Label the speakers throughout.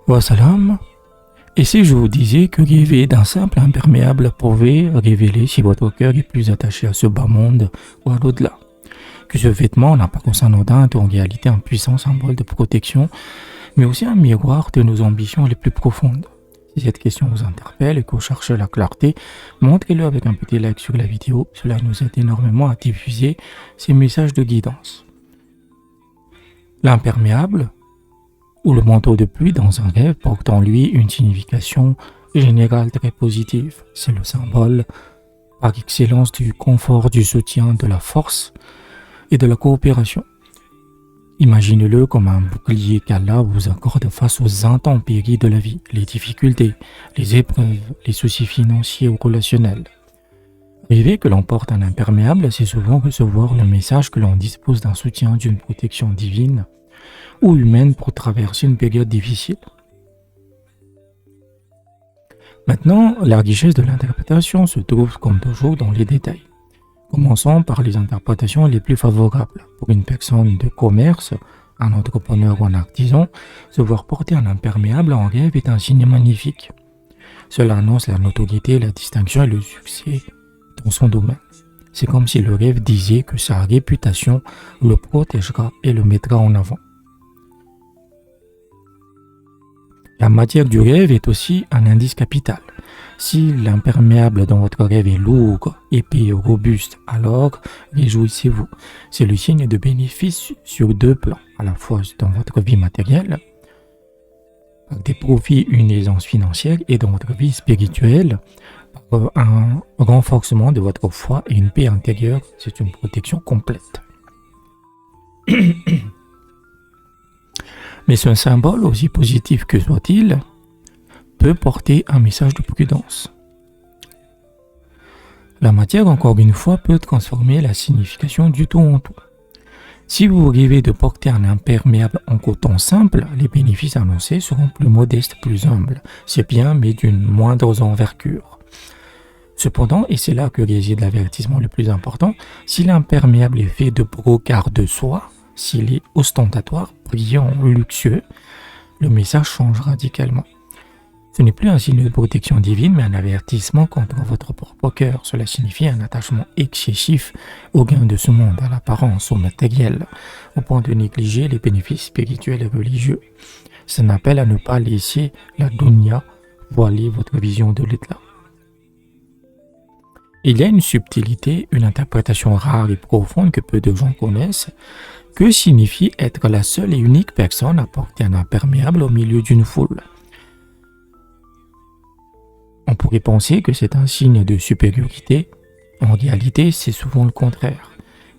Speaker 1: Wassalam. Et si je vous disais que rêver d'un simple imperméable pouvait révéler si votre cœur est plus attaché à ce bas monde ou à l'au-delà, que ce vêtement n'a pas qu'un anodin est en réalité un puissant symbole de protection, mais aussi un miroir de nos ambitions les plus profondes. Si cette question vous interpelle et que vous cherchez la clarté, montrez-le avec un petit like sur la vidéo, cela nous aide énormément à diffuser ces messages de guidance. L'imperméable, ou le manteau de pluie dans un rêve, porte en lui une signification générale très positive. C'est le symbole par excellence du confort, du soutien, de la force et de la coopération. Imaginez-le comme un bouclier qu'Allah vous accorde face aux intempéries de la vie, les difficultés, les épreuves, les soucis financiers ou relationnels. Rêver que l'on porte un imperméable, c'est souvent recevoir le message que l'on dispose d'un soutien, d'une protection divine ou humaine pour traverser une période difficile. Maintenant, la richesse de l'interprétation se trouve comme toujours dans les détails. Commençons par les interprétations les plus favorables. Pour une personne de commerce, un entrepreneur ou un artisan, se voir porter un imperméable en rêve est un signe magnifique. Cela annonce la notoriété, la distinction et le succès dans son domaine. C'est comme si le rêve disait que sa réputation le protégera et le mettra en avant. La matière du rêve est aussi un indice capital. Si l'imperméable dans votre rêve est lourd, épais et robuste, alors réjouissez-vous. C'est le signe de bénéfice sur deux plans, à la fois dans votre vie matérielle, par des profits, une aisance financière, et dans votre vie spirituelle, par un renforcement de votre foi et une paix intérieure. C'est une protection complète. Mais ce symbole, aussi positif que soit-il, peut porter un message de prudence. La matière, encore une fois, peut transformer la signification du tout en tout. Si vous rêvez de porter un imperméable en coton simple, les bénéfices annoncés seront plus modestes, plus humbles. C'est bien, mais d'une moindre envergure. Cependant, et c'est là que réside l'avertissement le plus important, si l'imperméable est fait de brocart de soie, s'il est ostentatoire, brillant, luxueux, le message change radicalement. Ce n'est plus un signe de protection divine, mais un avertissement contre votre propre cœur. Cela signifie un attachement excessif aux gains de ce monde, à l'apparence, au matériel, au point de négliger les bénéfices spirituels et religieux. C'est un appel à ne pas laisser la dunya voiler votre vision de l'État. Il y a une subtilité, une interprétation rare et profonde que peu de gens connaissent. Que signifie être la seule et unique personne à porter un imperméable au milieu d'une foule? On pourrait penser que c'est un signe de supériorité. En réalité, c'est souvent le contraire.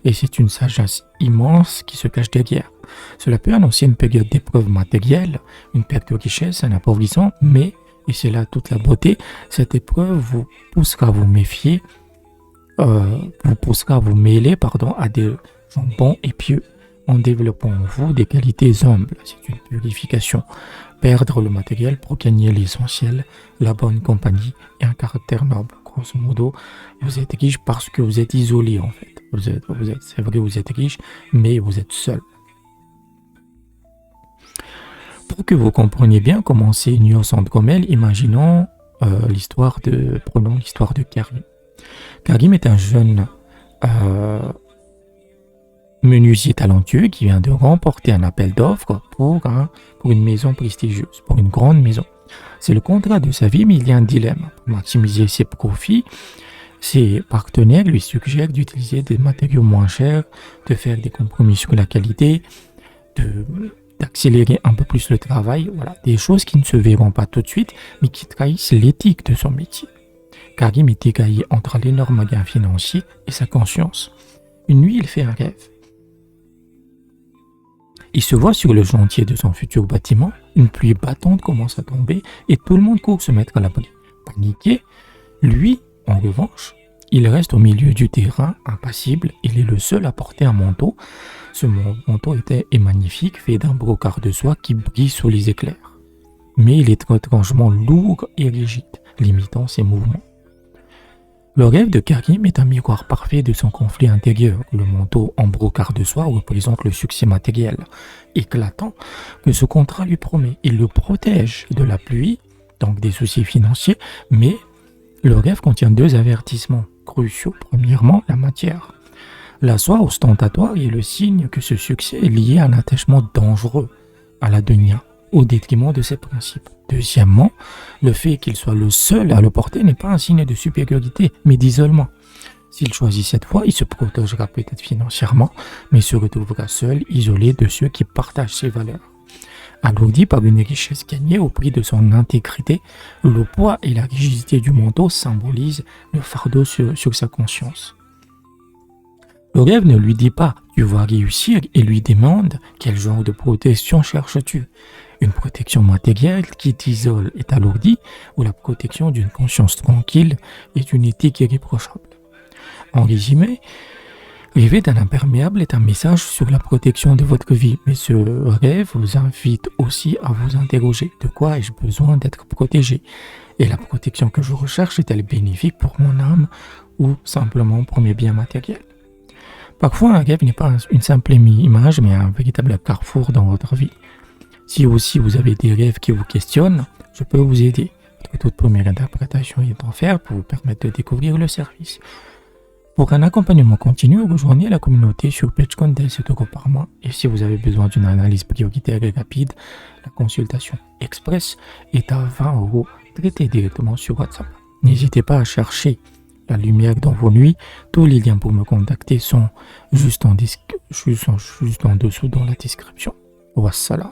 Speaker 1: Et c'est une sagesse immense qui se cache derrière. Cela peut annoncer une période d'épreuve matérielle, une perte de richesse, un appauvrissement, mais, et c'est là toute la beauté, cette épreuve vous poussera à vous méfier, à des gens bons et pieux, en développant en vous des qualités humbles. C'est une purification. Perdre le matériel pour gagner l'essentiel, la bonne compagnie et un caractère noble. Grosso modo, vous êtes riche parce que vous êtes isolé en fait. C'est vrai, vous êtes riche, mais vous êtes seul. Pour que vous compreniez bien comment ces nuances s'entremêlent, imaginons prenons l'histoire de Karim. Karim est un jeune menuisier talentueux qui vient de remporter un appel d'offres pour une maison prestigieuse, pour une grande maison. C'est le contrat de sa vie, mais il y a un dilemme. Pour maximiser ses profits, ses partenaires lui suggèrent d'utiliser des matériaux moins chers, de faire des compromis sur la qualité, d'accélérer un peu plus le travail. Voilà, des choses qui ne se verront pas tout de suite, mais qui trahissent l'éthique de son métier. Karim est égaillé entre l'énorme gain financier et sa conscience. Une nuit, il fait un rêve. Il se voit sur le chantier de son futur bâtiment, une pluie battante commence à tomber et tout le monde court se mettre à l'abri. Paniqué, lui, en revanche, il reste au milieu du terrain, impassible. Il est le seul à porter un manteau. Ce manteau est magnifique, fait d'un brocart de soie qui brille sous les éclairs. Mais il est étrangement lourd et rigide, limitant ses mouvements. Le rêve de Karim est un miroir parfait de son conflit intérieur. Le manteau en brocart de soie représente le succès matériel éclatant que ce contrat lui promet. Il le protège de la pluie, donc des soucis financiers, mais le rêve contient deux avertissements cruciaux. Premièrement, la matière. La soie ostentatoire est le signe que ce succès est lié à un attachement dangereux à la dunya, au détriment de ses principes. Deuxièmement, le fait qu'il soit le seul à le porter n'est pas un signe de supériorité, mais d'isolement. S'il choisit cette voie, il se protégera peut-être financièrement, mais se retrouvera seul, isolé de ceux qui partagent ses valeurs. Alourdi par une richesse gagnée au prix de son intégrité, le poids et la rigidité du manteau symbolisent le fardeau sur sa conscience. Le rêve ne lui dit pas « tu vas réussir » et lui demande « quel genre de protection cherches-tu » Une protection matérielle qui t'isole est alourdie ou la protection d'une conscience tranquille est une éthique irréprochable. En résumé, rêver d'un imperméable est un message sur la protection de votre vie, mais ce rêve vous invite aussi à vous interroger de quoi ai-je besoin d'être protégé et la protection que je recherche est-elle bénéfique pour mon âme ou simplement pour mes biens matériels. Parfois, un rêve n'est pas une simple image, mais un véritable carrefour dans votre vie. Si aussi vous avez des rêves qui vous questionnent, je peux vous aider. Votre toute première interprétation est offerte pour vous permettre de découvrir le service. Pour un accompagnement continu, rejoignez la communauté sur Patreon dès 7 € par mois. Et si vous avez besoin d'une analyse prioritaire et rapide, la consultation express est à 20 €, traitée directement sur WhatsApp. N'hésitez pas à chercher la lumière dans vos nuits. Tous les liens pour me contacter sont juste en dessous dans la description. Wassalam.